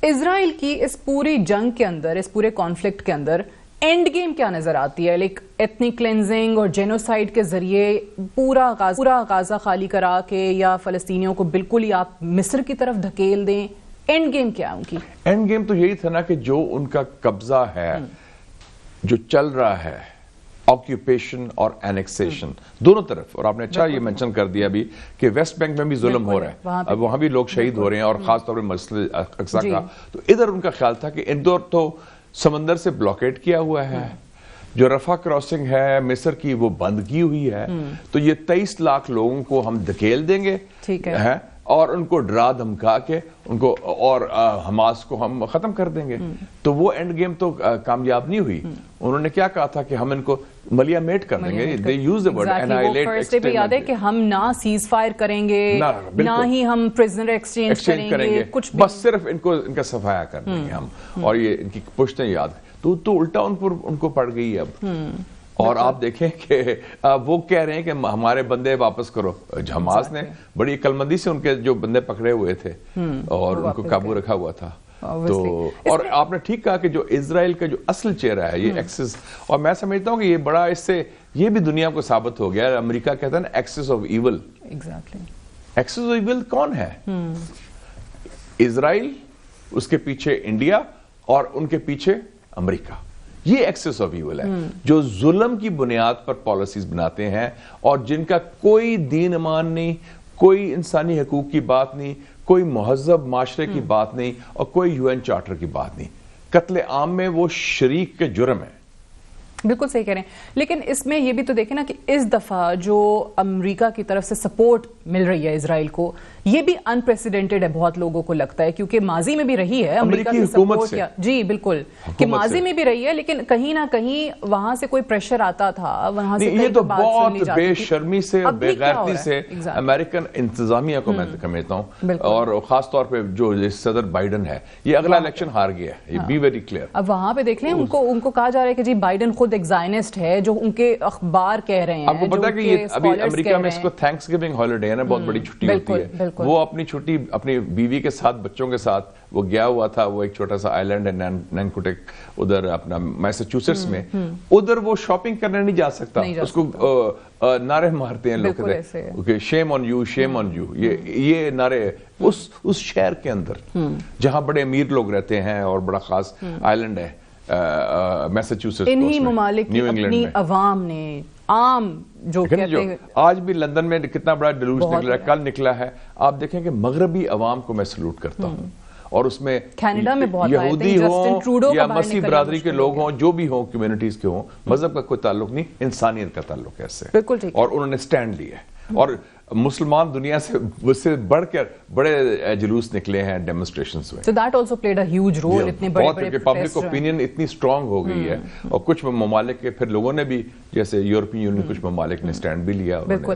اسرائیل کی اس پوری جنگ کے اندر، اس پورے کانفلکٹ کے اندر اینڈ گیم کیا نظر آتی ہے؟ لائک ایتھنک کلینزنگ اور جینوسائیڈ کے ذریعے پورا غازہ خالی کرا کے، یا فلسطینیوں کو بالکل ہی آپ مصر کی طرف دھکیل دیں؟ اینڈ گیم کیا ہے ان کی؟ اینڈ گیم تو یہی تھا نا کہ جو ان کا قبضہ ہے، جو چل رہا ہے، آکیوپیشن اور اینیکسیشن دونوں طرف. اور آپ نے اچھا یہ منشن کر دیا بھی کہ ویسٹ بینک میں بھی ظلم ہو رہا ہے، اب وہاں بھی لوگ شہید ہو رہے ہیں، اور خاص طور پہ مسجد اقصیٰ کا. تو ادھر ان کا خیال تھا کہ ادھر تو سمندر سے بلاکیٹ کیا ہوا ہے، جو رفح کراسنگ ہے مصر کی وہ بند کی ہوئی ہے، تو یہ 23 لاکھ لوگوں کو ہم دھکیل دیں گے اور ان کو ڈرا دھمکا کے ان کو اور حماس کو ہم ختم کر دیں گے. تو وہ اینڈ گیم تو کامیاب نہیں ہوئی. انہوں نے کیا کہا تھا کہ ہم ان کو ملیا میٹ کر دیں گے. They use the word annihilate. First day پہ یاد ہے کہ ہم نہ سیز فائر کریں گے، نہ ہی ہم پرزنر ایکسچینج کریں گے، کچھ بس صرف ان کا صفایا کر دیں گے ہم، اور یہ ان کی پشتیں یاد. تو الٹا ان کو پڑ گئی اب. اور آپ دیکھیں کہ وہ کہہ رہے ہیں کہ ہمارے بندے واپس کرو. حماس نے بڑی عقلمندی سے ان کے جو بندے پکڑے ہوئے تھے اور ان کو قابو رکھا ہوا تھا. تو اور آپ نے ٹھیک کہا کہ جو اسرائیل کا جو اصل چہرہ ہے یہ ایکسس، اور میں سمجھتا ہوں کہ یہ بڑا اس سے یہ بھی دنیا کو ثابت ہو گیا. امریکہ کہتا ہے نا axis of evil. Axis of evil کون ہے؟ اسرائیل، اس کے پیچھے انڈیا، اور ان کے پیچھے امریکہ. یہ ایکسس آف ایول ہے جو ظلم کی بنیاد پر پالیسیز بناتے ہیں، اور جن کا کوئی دین ایمان نہیں، کوئی انسانی حقوق کی بات نہیں، کوئی مہذب معاشرے کی بات نہیں، اور کوئی UN چارٹر کی بات نہیں. قتل عام میں وہ شریک کے جرم ہے. بالکل صحیح کہہ رہے ہیں. لیکن اس میں یہ بھی تو دیکھیں نا کہ اس دفعہ جو امریکہ کی طرف سے سپورٹ مل رہی ہے اسرائیل کو، یہ بھی انپریسیڈنٹڈ ہے بہت لوگوں کو لگتا ہے، کیونکہ ماضی میں بھی رہی ہے امریکہ کی سپورٹ. جی بالکل، کہ ماضی میں بھی رہی ہے، لیکن کہیں نہ کہیں وہاں سے کوئی پریشر آتا تھا، وہاں سے یہ تو بہت بے شرمی سے، بے غیرتی سے امریکن انتظامیہ کو میں سمجھتا ہوں، اور خاص طور پہ جو صدر بائیڈن ہے، یہ اگلا الیکشن ہار گیا ہے. یہ بی ویری کلیئر. اب وہاں پہ دیکھ لیں ان کو کہا جا رہا ہے کہ جی بائیڈن خود ایک زائنسٹ ہے، جو ان کے اخبار کہہ رہے ہیں. آپ کو پتا کہ یہ ابھی امریکہ میں اس کو تھینکس گیونگ ہالیڈے ہے نا، بہت بڑی چھٹی ہوتی ہے. وہ اپنی چھٹی اپنی بیوی کے ساتھ، بچوں کے ساتھ وہ گیا ہوا تھا. وہ ایک چھوٹا سا آئیلینڈ ہے نینکوٹک، ادھر اپنا میساچوسٹس میں. ادھر وہ شاپنگ کرنے نہیں جا سکتا، اس کو نعرے مارتے ہیں لوگ کہ شیم on you, shame on you. یہ نعرے اس شہر کے اندر جہاں بڑے امیر لوگ رہتے ہیں اور بڑا خاص آئیلینڈ ہے میساچوسٹس. انہی ممالک کی اپنی عوام نے عام جو کہتے ہیں، آج بھی لندن میں کتنا بڑا ڈلوژ نکلا ہے، کل نکلا ہے. آپ دیکھیں کہ مغربی عوام کو میں سلوٹ کرتا ہوں، اور اس میں یہودی ہوں یا مسیح برادری کے لوگ ہوں، جو بھی ہوں، کمیونٹیز کے ہوں، مذہب کا کوئی تعلق نہیں، انسانیت کا تعلق ہے اس سے. اور انہوں نے سٹینڈ لیا ہے. اور مسلمان دنیا سے اس سے بڑھ کر بڑے جلوس نکلے ہیں ڈیمونسٹریشنز میں. So that also played a huge role. اتنے بڑے پبلک اوپینین اتنی اسٹرانگ ہو گئی ہے. اور کچھ ممالک کے پھر لوگوں نے بھی، جیسے یورپین یونین، کچھ ممالک نے سٹینڈ بھی لیا. بالکل.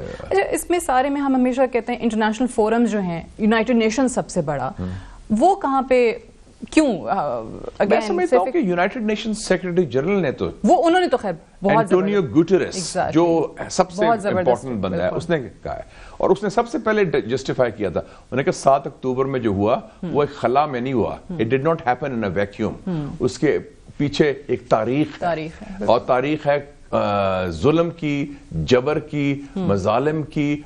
اس میں سارے میں ہم ہمیشہ کہتے ہیں انٹرنیشنل فورمز جو ہیں، یونائٹڈ نیشن سب سے بڑا، وہ کہاں پہ کیوں؟ میں سمجھتا ہوں کہ یونائٹڈ نیشن سیکرٹری جنرل نے تو انہوں نے تو خیر اینٹونیو گوٹریس جو سب سے امپورٹنٹ بندہ ہے، اس نے کہا ہے، اور اس نے سب سے پہلے جسٹیفائی کیا تھا. انہوں نے کہا 7 اکتوبر میں جو ہوا وہ ایک خلا میں نہیں ہوا. It did not happen in a vacuum. اس کے پیچھے ایک تاریخ ہے، اور تاریخ ہے ظلم کی، جبر کی، مظالم کی،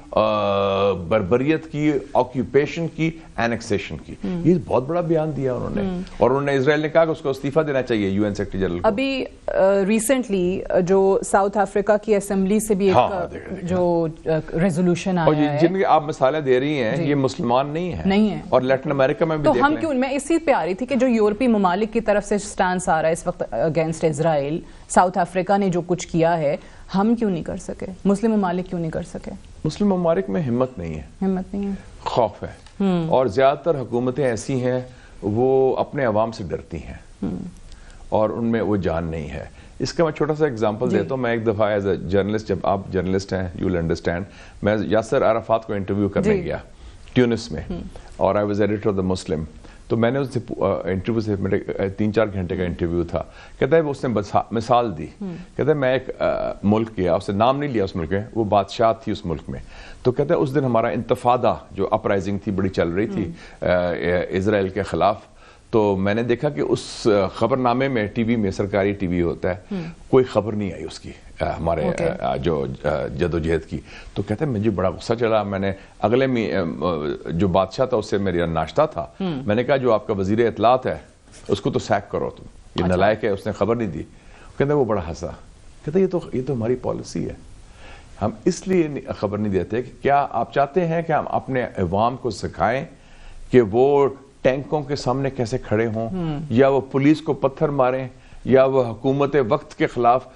بربریت کی، آکیوپیشن کی، اینیکسیشن کی. یہ بہت بڑا بیان دیا انہوں نے. اور انہوں نے اسرائیل نے کہا کہ اس کو استعفیٰ دینا چاہیے UN سیکرٹری جنرل کو. ابھی ریسنٹلی جو ساؤتھ افریقہ کی اسمبلی سے بھی ایک جو ریزولوشن آیا ہے، جن کی آپ مثالیں دے رہی ہیں، یہ مسلمان نہیں ہیں، اور لیٹن امریکہ میں بھی. تو ہم کیوں، میں اسی پہ آ رہی تھی کہ جو یورپی ممالک کی طرف سے سٹانس آ رہا ہے اس وقت اگینسٹ اسرائیل، ساؤتھ افریقہ نے جو کچھ کیا ہے، ہم کیوں نہیں کر سکے؟ مسلم ممالک کیوں نہیں کر سکے؟ مسلم ممالک میں ہمت نہیں ہے، خوف ہے. اور زیادہ تر حکومتیں ایسی ہیں وہ اپنے عوام سے ڈرتی ہیں، اور ان میں وہ جان نہیں ہے. اس کا میں چھوٹا سا اگزامپل دیتا ہوں. میں ایک دفعہ ایز اے جرنلسٹ، جب آپ جرنلسٹ ہیں یو ول انڈرسٹینڈ، میں یاسر عرفات کو انٹرویو کرنے گیا ٹیونس میں، اور I was editor of the Muslim. تو میں نے اس سے انٹرویو سے، میرے 3-4 گھنٹے کا انٹرویو تھا. کہتا ہے اس نے مثال دی، کہتا ہے میں ایک ملک گیا، اس نے نام نہیں لیا اس ملک میں، وہ بادشاہ تھی اس ملک میں. تو کہتا ہے اس دن ہمارا انتفادہ جو اپرائزنگ تھی، بڑی چل رہی تھی اسرائیل کے خلاف. تو میں نے دیکھا کہ اس خبر نامے میں ٹی وی میں سرکاری ٹی وی ہوتا ہے کوئی خبر نہیں آئی اس کی ہمارے جو جدوجہد کی. تو کہتے ہیں مجھے بڑا غصہ چلا. میں نے اگلے جو بادشاہ تھا اس سے میرا ناشتہ تھا, میں نے کہا جو آپ کا وزیر اطلاعات ہے اس کو تو سیک کرو تم, یہ نالائق ہے, اس نے خبر نہیں دی. کہتے وہ بڑا ہنسا, کہتے یہ تو ہماری پالیسی ہے, ہم اس لیے خبر نہیں دیتے کہ کیا آپ چاہتے ہیں کہ ہم اپنے عوام کو سکھائیں کہ وہ ٹینکوں کے سامنے کیسے کھڑے ہوں, یا وہ پولیس کو پتھر ماریں, یا وہ حکومت وقت کے خلاف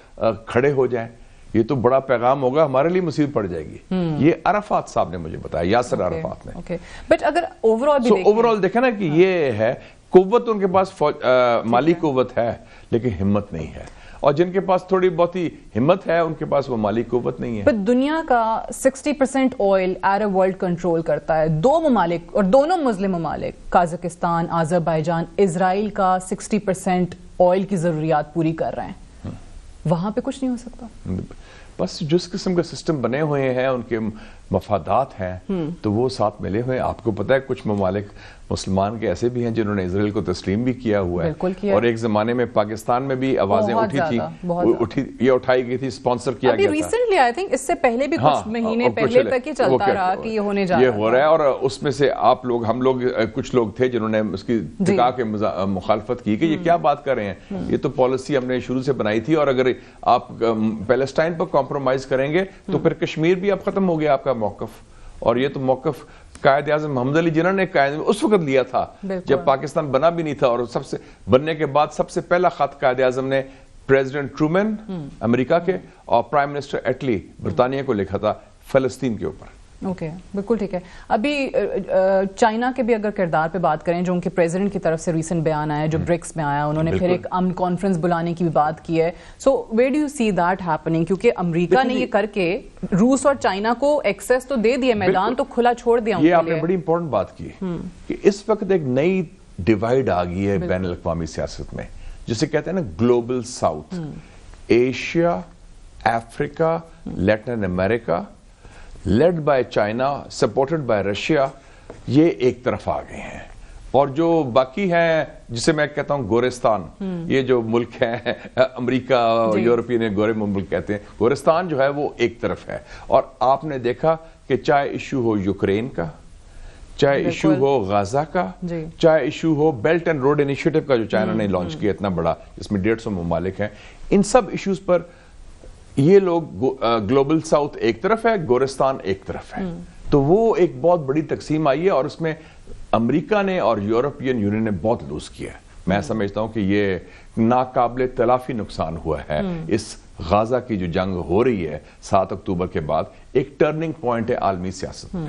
کھڑے ہو جائیں. یہ تو بڑا پیغام ہوگا, ہمارے لیے مصیبت پڑ جائے گی. یہ عرفات صاحب نے مجھے بتایا, یاسر عرفات نے. بٹ اگر اوورآل دیکھیں نا کہ یہ ہے قوت, ان کے پاس مالی قوت ہے لیکن ہمت نہیں ہے, اور جن کے پاس تھوڑی بہت ہی ہمت ہے ان کے پاس وہ مالی قوت نہیں ہے. دنیا کا 60% آئل عرب ورلڈ کنٹرول کرتا ہے. 2 ممالک اور دونوں مسلم ممالک, قازقستان, آذربائیجان, اسرائیل کا 60% آئل کی ضروریات پوری کر رہے ہیں. وہاں پہ کچھ نہیں ہو سکتا. بس جس قسم کا سسٹم بنے ہوئے ہیں, ان کے مفادات ہیں تو وہ ساتھ ملے ہوئے ہیں. آپ کو پتا ہے کچھ ممالک مسلمان کے ایسے بھی ہیں جنہوں نے اسرائیل کو تسلیم بھی کیا ہوا ہے, اور ایک زمانے میں پاکستان میں بھی آوازیں اٹھی تھی, یہ اٹھائی گئی تھی, اسپانسر کیا گیا تھا. ریسنٹلی آئی تھنک اس سے پہلے بھی کچھ مہینے پہلے تک یہ چلتا رہا کہ یہ ہونے جا رہا ہے, یہ ہو رہا ہے. اور اس میں سے آپ لوگ, ہم لوگ, کچھ لوگ تھے جنہوں نے اس کی ٹکا کے مخالفت کی کہ یہ کیا بات کر رہے ہیں, یہ تو پالیسی ہم نے شروع سے بنائی تھی, اور اگر آپ پیلسٹائن پر کمپرومائز کریں گے تو پھر کشمیر بھی اب ختم ہو گیا آپ کا موقف. اور یہ تو موقف قائد اعظم محمد علی جناح نے اس وقت لیا تھا جب پاکستان بنا بھی نہیں تھا, اور سب سے بننے کے بعد سب سے پہلا خط قائد اعظم نے پریزیڈنٹ ٹرومین امریکہ کے اور پرائم منسٹر ایٹلی برطانیہ کو لکھا تھا فلسطین کے اوپر. اوکے, بالکل ٹھیک ہے. ابھی چائنا کے بھی اگر کردار پہ بات کریں, جو ان کے پریزیڈنٹ کی طرف سے ریسنٹ بیان آیا جو برکس میں آیا, انہوں نے پھر ایک امن کانفرنس بلانے کی بھی بات کی ہے. So where do you see that happening, کیونکہ امریکہ نے یہ کر کے روس اور چائنا کو ایکسیس تو دے دیا, میدان تو کھلا چھوڑ دیا. یہ آپ نے بڑی امپورٹنٹ بات کی کہ اس وقت ایک نئی ڈیوائڈ آ گئی ہے بین الاقوامی سیاست میں, جسے کہتے ہیں نا global south. Asia, Africa, Latin America, led by China, supported by Russia, یہ ایک طرف آ گئے ہیں. اور جو باقی ہیں جسے میں کہتا ہوں گورستان, یہ جو ملک ہیں امریکہ, یورپین گورے ملک کہتے ہیں, گورستان جو ہے وہ ایک طرف ہے. اور آپ نے دیکھا کہ چاہے ایشو ہو یوکرین کا, چاہے ایشو ہو غزہ کا, چاہے issue who belt and road initiative کا جو چائنا نے لانچ کیا اتنا بڑا, جس میں 150 ممالک ہیں, ان سب ایشوز پر یہ لوگ گلوبل ساؤتھ ایک طرف ہے, گورستان ایک طرف ہے. تو وہ ایک بہت بڑی تقسیم آئی ہے, اور اس میں امریکہ نے اور یورپین یونین نے بہت لوز کیا ہے. میں سمجھتا ہوں کہ یہ ناقابل تلافی نقصان ہوا ہے. اس غزہ کی جو جنگ ہو رہی ہے 7 اکتوبر کے بعد, ایک ٹرننگ پوائنٹ ہے عالمی سیاست میں.